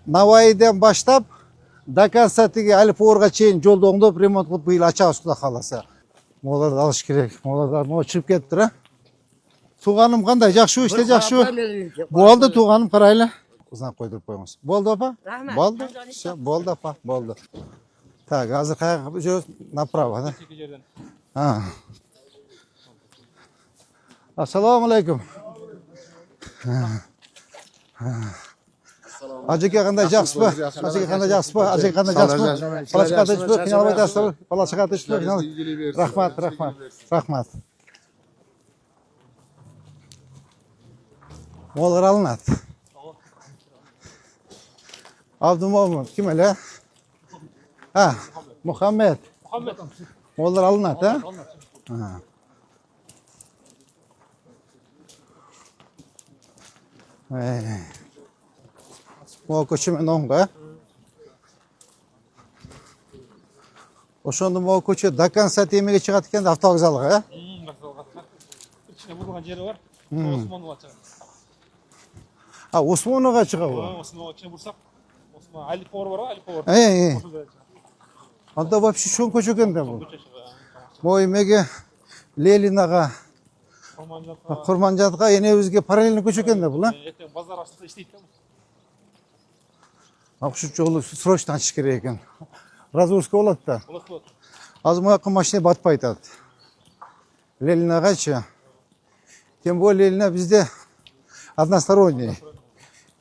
Navai'den başlap Dakansaat'tagi Alipoorga чейин жолду оңдоп ремонт кылып быйыл ачабыз Кудай кааласа. Моларды алыш керек. Молардар могу чыгып кетиптир, а? Тууганым кандай? Жакшыбы, иште жакшыбы? Болду тууганым, карайлы. Знак койдуруп коюңуз. Болду апа? Болду. Всё, болду апа, болду. Так, азыр каяка жүрөбүз? Направо, да? Assalomu alaykum. Ajaka qanday yaxshisiz? Ajaka qanday yaxshisiz? Ajaka qanday yaxshisiz? Bola chiqartishmi? Qiynalib aytasizlar. Bola chiqartishmi? Rahmat, rahmat, rahmat. Mollar alınadi. Abdumo'min kim ele? Ha, Muhammed. Mollar alınadi, ha? Mo ko'chaman o'ngga. O'shanda mo ko'cha Dakansaat yemiga chiqadi ekan avtovokzalga. İçine vurulgan yeri var. Osmanlı'ya çıkar. Ha, Osmonovga chiqadi. Osmanlı'ya içine vursak, Osman Ali Power var, Ali Power. Anda вообще cho'ng ko'cha ekanda bu. Mo yemiga Lelinaga, Qurmanjatga, yana o'ziga parallel ko'cha ekanda bu, ha? Bazar aslında işleydi. Şu yolu sroçtan açış gerek ekan. Razgruska bo'ladi-da. Hozir bu yoqqa mashina botib aytadi. Leninagacha. Тем более Ленина bizda односторонний.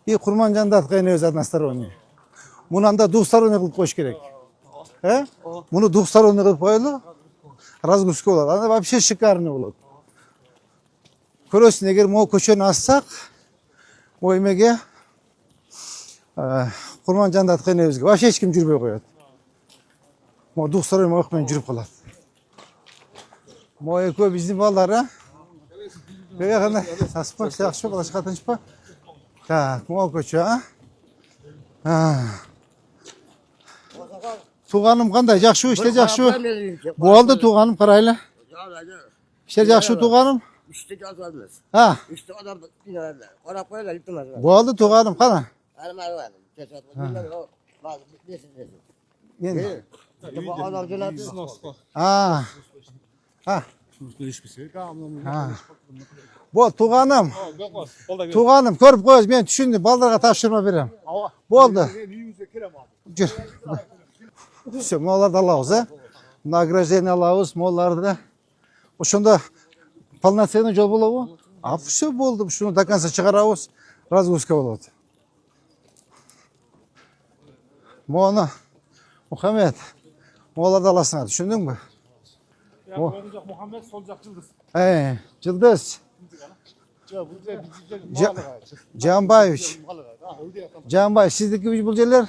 И Qurmanjatga yana o'zi односторонний. Buni anda двухсторонний qilib qo'yish kerak. Ha? Buni двухсторонний qilib qo'yadi. Razgruska bo'ladi. Anda вообще шикарный bo'ladi. Ko'rasiz, agar bu ko'chani assaq, bu yemaga Qurmanjatga yana o'ziga вообще hech kim yurmay qo'yadi. Mo двухсторонний yo'q yurib qoladi. Mo eko bizning bolalar, ha? Nega qanday? Aspa, yaxshi, bola chiqatinchpa. Tak, mo ko'cha, ha? Tug'anim qanday? Yaxshimi, ishlar yaxshimi? Bo'ldi tug'anim, qarayli. Ishlar yaxshi tug'anim? İşte azalmaz. Ha? İşte adam qarab qo'ylar, yutmaz. Bo'ldi tug'anim, qana? Endi. Bu adam jo'natdi. Ha. Ha. Bu tug'anim. Tug'anim ko'rib qo'yasiz, men tushundim. Ballarga topshirma beraman. Bo'ldi. Jur. Всё, mollarni olamiz, ha? Nagраждение olamiz, mollarni. O'shanda полноценный жол bo'ladimi? А всё bo'ldi. Shuni до конца chiqaramiz. Razgruska bo'ladi. Mo'na Muhammed, mollarni olasizlar, tushundingmi? Muhammed solcak Yıldız. Yıldız. Canbayevich. Canbayevich, sizniki bu yerlar?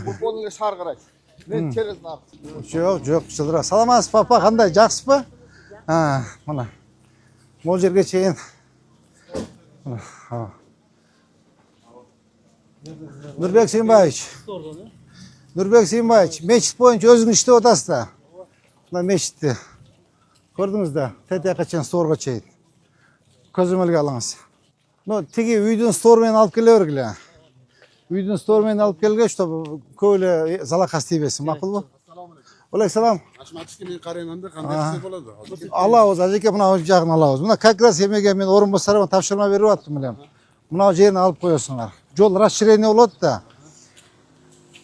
Futbolga shar qaraysiz. Men keresni Yo'q, yo'q, Yıldız. Salomasiz, papa, qanday? Yaxshisiz? Ha, mana. Bu yerga cheyin. Ha. Nurbek Seyinbayevich. Nurbek Seyinbayevich, mechit bo'yicha o'zingiz ishda o'tasizda. Mana mechitni. Ko'rdingizda, Taytaqachadan Sto'rga cheyin. Ko'zimilga oling'iz. No, tegi uydan Sto'rmen olib kelaverglar. Uydan Sto'rmen olib kelgach, ko'yli zalaqas tebesin, ma'qulmi? Alaykum. Ashmatishga men qaraymanda qanday qilsa bo'ladi? Alamiz, aka, mana bu jag'ini olamiz. Buna как раз yemaga men o'rinbosarman topshirma beryaptim bilan. Mana bu yerni olib qo'yasizlar. Yo'l расширение bo'ladi-da.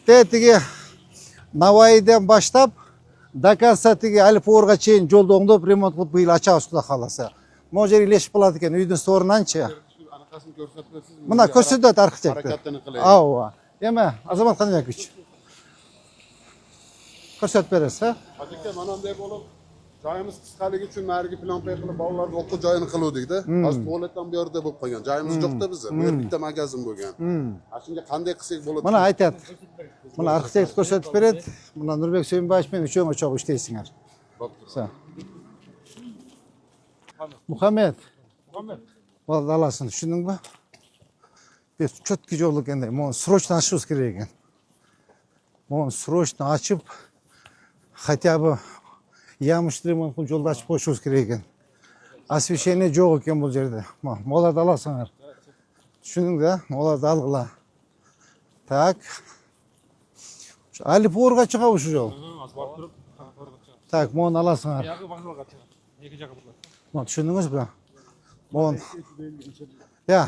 Tegi Navai'den başlap Dakansaat'tagi Alipoorga cheyin yo'lni o'ngdop remont qilib bıйыл ачабыз Xudo xolasa. Bu yer ileshib qoladi ekan, uydan so'rinanchi. Anaqasini ko'rsatasiz. Mana ko'rsatadi arxitektor. Harakatini qilaylik. Avva. Yema, azamat qanday kuch? Ko'rsatib berasiz, ha? Aka, mana bunday bo'lib, joyimiz qisqaligi uchun narigi planka qilib bolalarni o'quv joyini qiluvdik-da. Hozir tualetdan bu yerda bo'lib qolgan. Joyimiz yo'q-da bizda. Bu yer bitta magazin bo'lgan. Shunga qanday qilsak bo'ladi? Mana aytadi. Mana arxitekt ko'rsatib beradi. Mana Nurbek Seyinbayevich men uchun o'choq ishlaysizlar. Sağ. Muhammed. Vallahi olasın, tushundingmi? Biz cho'tki yo'l ekan-da. Men срочно ochishimiz kerak ekan. Men срочно ochib хотя бы ямочный ремонт qilib yo'lni ochib qo'yishimiz kerak ekan. Освещение yo'q ekan bu yerda. Mollarni olasizlar. Tushundingmi? Mollarni olg'ila. Так. Алып орға шыға ушу жол. Асфальт тұрып, қаңқорға шығады. Так, моны аласыңар. Аяғы вокзалға шығады. Екі жағы бұлар. Мына түшүндүңүз бе? Моны. Я.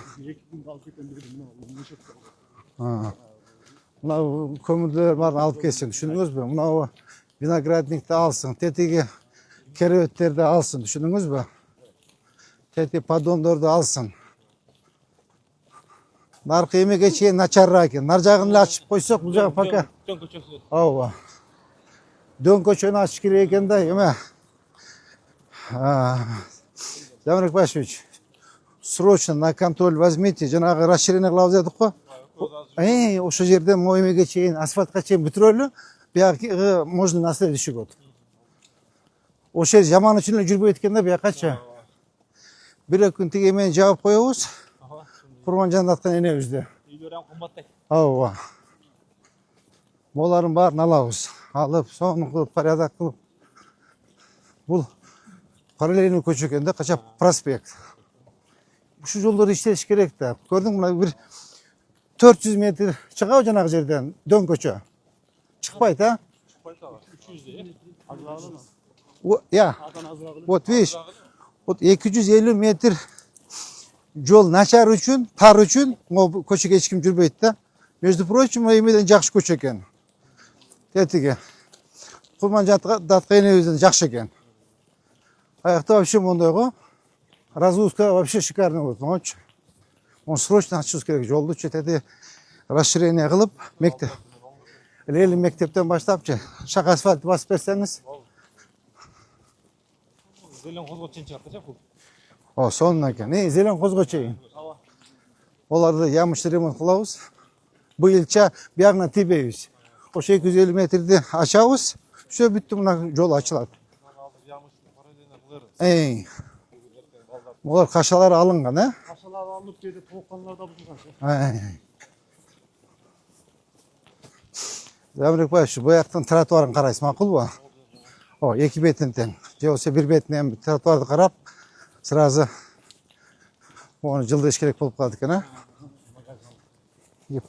Мына көмүрлөр барын алып келсин, түшүндүңүз бе? Мына виноградникти алсын, тетиги керебеттерди алсын, түшүндүңүз бе? Тети поддондорду алсын. Наркы эмеге чейин начарыраак экен. Нар жагын эле ачып койсок, бул жагы пока. Дөң көчөсү. Ооба. Дөң көчөнү ачыш керек экен да, эме. Замир Башевич, срочно на контроль возьмите. Жанагы расширение кылабыз дедик го. Ошо жерден могу эмеге чейин, асфальтка чейин бүтүрөлү. Бияки можно на следующий год. Ошо жер жаман үчүн эле жүрбөйт экен да биякачы. Бир күн тиги эмени жаап коебуз. Курман жандаткан энебизди. Үйлөр ам кымбаттай. Ооба. Булардын баарын алабыз. Алып, сонун кылып, порядок кылып. Бул параллельный көчө экен да, кача проспект. Ушу жолдорду иштеш керек да. Көрдүң, мына бир 400 метр чыгабы жанагы жерден дөң көчө. Чыкпайт, а? Чыкпайт ага. 300 азыраак. Я. Вот видишь, вот 250 метр жол начар үчүн, тар үчүн, көчөгө эч ким жүрбөйт да. Между прочим, эмеден жакшы көчө экен. Тетиги. Курман жандаткан энебизден жакшы экен. Аякта вообще мондай го. Разгрузка вообще шикарный будет, ночь. Он срочно ачышыбыз керек жолду, четети расширение кылып, мектеп. Лели мектептен баштапчы, шак асфальт басып берсеңиз. Зелен козго чейин чыгат да бул. О, сонун экен. Зелен козго чейин. Оларды ямыш ремонт кылабыз. Быйылча биягына тийбейбиз. Ошо 250 метрди ачабыз. Все бүттү, мына жол ачылат. Олар кашалары алынган, э? Кашалар алынып кээде тоокканлар да бузулган. Замир Башевич, бу жактын тротуарын карайсыз, макулбу? О, эки бетин тең. Же болсо бир бетинен тротуарды карап, сразу оны жылдыш керек болуп калат экен, а?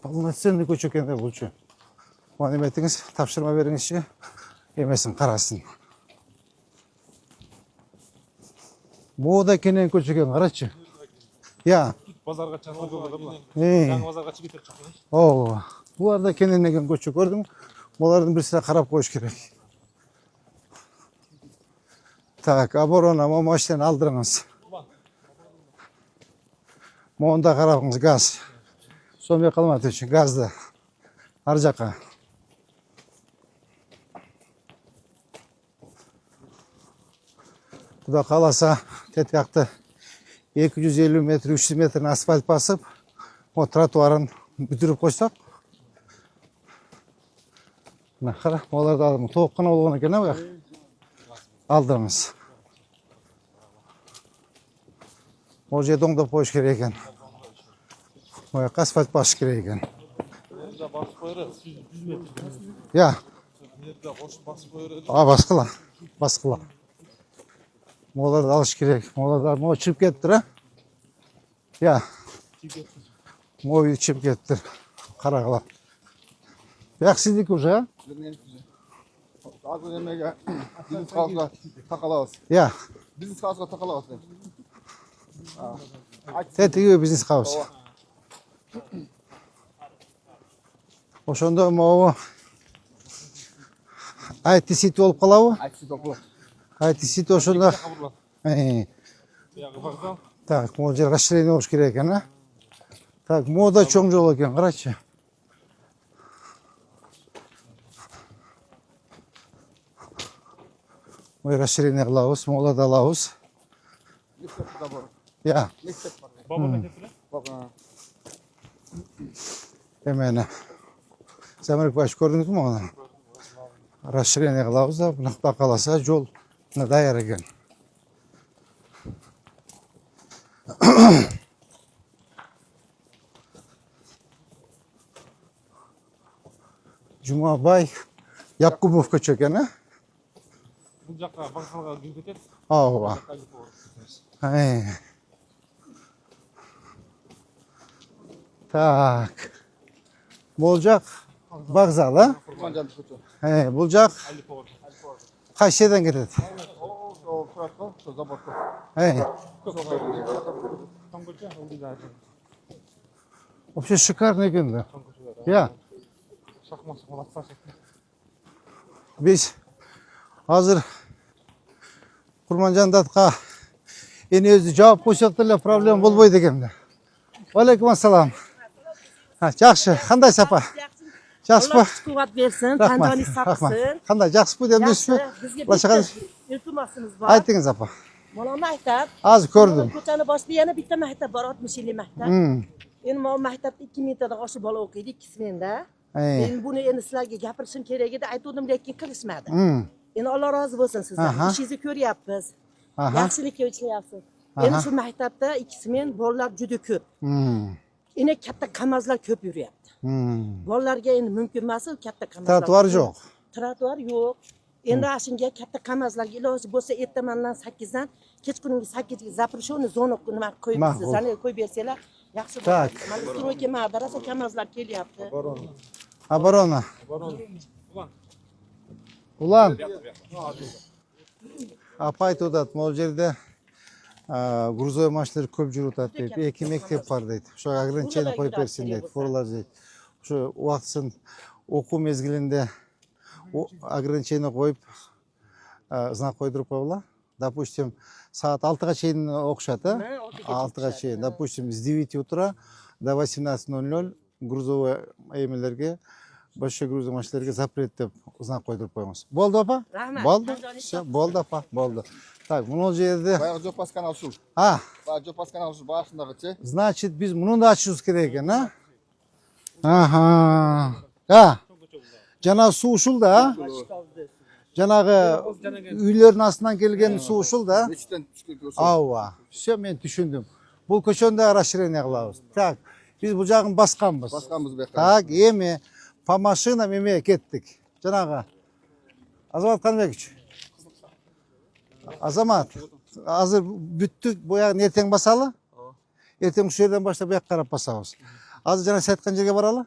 Полноценный көчө экен да булчу. Мына эметиңиз, тапшырма бериңизчи. Эмесин карасын. Мода кенен көчө экен, карачы. Я. Базарга чыгып жолдо була. Жаңы базарга чыгып кетип чыккан. Ооба. Буларда кененеген көчө көрдүң. Булардын бир сыра карап коюш керек. Так, оборона, машинаны алдырыңыз. Монда карабыңыз, газ. Сомбей калмат үчүн газды. Ар жака. Куда каласа, тетиякты 250 метр, 300 метр асфальт басып, о тротуарын бүтүрүп койсок. Мына кара, оларды алдым. Тооккана болгон экен, а? Алдырыңыз. Ол жерде оңдоп коюш керек экен. Моя асфальт басыш керек экен. Мында басып койру, 100 метр. Я. Мында кошуп басып койру. Баскыла. Баскыла. Оларды алыш керек. Оларды мо чыгып кетиптир, а? Я. Мой чыгып кетиптир. Карагыла. Бияк сиздики уже, а? Азыр эмеге бизнес калсына такалабыз. Я. Бизнес калсына такалабыз. Тетиги бизнес кабыз. Ошондо могу IT-сит болуп калабы? Айтсы топлу. IT-сит ошондо. Ягы вокзал. Так, могу жер расширение болуш керек экен, а? Так, мода чоң жол экен, карачы. Ой, расширение кылабыз, молады алабыз. Мектеп да бар. Я. Мектеп бар. Баба мектепте. Баба. Эмени. Замир Баш көрдүңүзбү муну? Расширение кылабыз да, мынакта каласа жол даяр экен. Жумабай Якубов көчө экен, а? Бул жакка вокзалга кирип кетет. Ооба. Так. Болжақ вокзал, а? Kurmancanlı kötü. Болжақ қайсы жерден кетеді? O Fırat'ta, şu Zabat'ta. Тоңгөлчө ылдый Вообще шикарно екен да. Иә. шахмат атса Біз азыр Құрманжан датқа ені өзі жауап қойсақ деле проблема болбойды екен да. Алейкум ассалам. Жақсы, қандай сапа? Жақсы па? Quvvat bersin, Rahmat, tandoningiz saqlasin. Қандай, жақсы па деп Yaxshi, дейсіз bizga бе? Башқа iltimosimiz bor. айтыңыз апа. Mana maktab. Аз көрдім. Ko'chani boshida yana bitta maktab bor, 60 yillik maktab. Endi mana maktabda 2000 tadan oshib bola o'qiydi, 2 smenda. Men buni endi sizlarga gapirishim kerak edi, aytgandim, lekin qilishmadi. Endi Alloh rozi bo'lsin sizdan. Ishingizni ko'ryapmiz. Yaxshilikka ishlayapsiz. Endi shu maktabda 2 smen bolalar juda ko'p. Endi katta qamazlar ko'p yuryapti. Bolalarga endi mumkin emas, katta qamazlar. Trotuar yo'q. Trotuar yo'q. Endi ashunga katta qamazlarga iloji bo'lsa ertamandan 8 dan kechqurungi 8 ga zaprishoni zona nima qo'yib sizlarni qo'yib bersanglar yaxshi Так. bo'ladi. Mana stroyka madrasa qamazlar kelyapti. Оборона. Ulan. Апа айтып атат, могул жерде грузовой машиналар көп жүрүп атат дейт. 2 мектеп бар дейт. Ошо ограничение коюп берсин дейт. Фуралар дейт. Ошо убактысын окуу мезгилинде ограничение коюп знак койдуруп койгула. Допустим, саат 6-га чейин окушат, 6-га чейин. Допустим, с 9 утра до 18:00 грузовой эмелерге, большой грузовой машиналарга запрет деп знак койдуруп коюңуз. Болду апа? Рахмат. Болду? Все, болду апа, болду. Так, мына жерде Bayağı Jopas kanal şu. Bayağı Jopas kanal şu başındaki. значит, биз муну да ачышыбыз керек экен, а? Аха. Жана суу ушул да, жанагы үйлөрдүн астынан келген суу ушул да. Meçitten çıkıyor görsün. Ооба. Все, мен түшүндүм. Бул көчөнү да расширение кылабыз. Так, биз бул жагын басканбыз. Başkanımız bekler. Так, эми по машинам эме кеттик. Жанагы Азамат Канбекович. Азамат, азыр бүттүк, буягын эртең басалы. Эртең ушул жерден баштап буяк карап басабыз. Азыр жана сіз айткан жерге баралы.